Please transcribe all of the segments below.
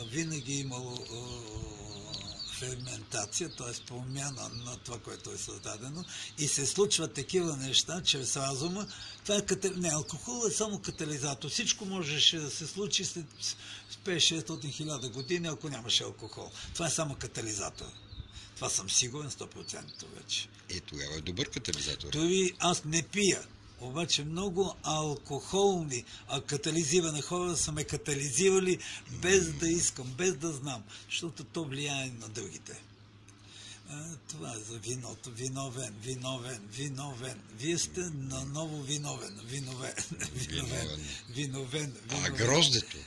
винаги е имало ферментация, т.е. промяна на това, което е създадено и се случват такива неща чрез разума. Това е не, алкохол е само катализатор. Всичко можеше да се случи след 500-600 години, ако нямаше алкохол. Това е само катализатор. Това съм сигурен 100% вече. Тогава е добър катализатор. Дори аз не пия. Обаче много алкохолни, катализирани хора са ме катализирали без да искам, без да знам, защото то влияе на другите. Това е за виното. Виновен. Вие сте наново виновен. Виновен. А гроздето?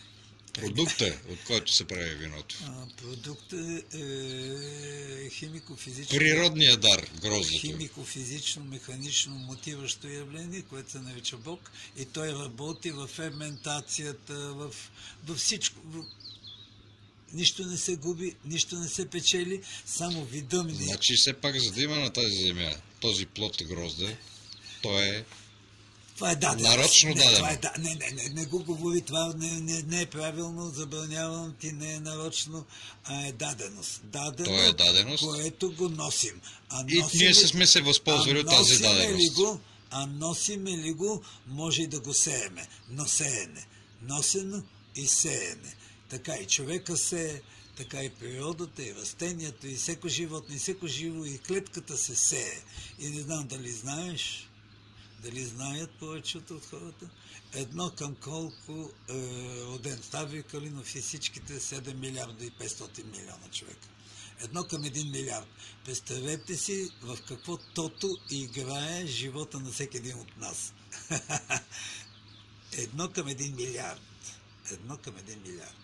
Продукта, от който се прави виното? Продуктът е химико-физично... Природният дар, гроздето. Химико-физично, механично мотиващо явление, което се нарича Бог, и той работи в ферментацията, във всичко. Нищо не се губи, нищо не се печели, само видъмни. Значи все пак, за да има на тази земя този плод грозде, той е... Това е дадено. Нарочно дадено. Не го говори, това не е правилно, забранявам ти, не е нарочно, а е даденост. То е даденост, което го носим. И ние сме се възползвали от тази даденост. Носиме ли го, може и да го сееме. Носеене. Носено и сеене. Така и човека сее, така и природата, и растенията, и всеко животно, и всеко живо, и клетката се сее. И не знам дали знаеш, дали знаят повечето от хората, едно към колко роден. Стави Калинов и всичките 7 милиарда и 500 милиона човека. Едно към 1 милиард. Представете си в какво тото играе живота на всеки един от нас. Едно към 1 милиард. Едно към 1 милиард.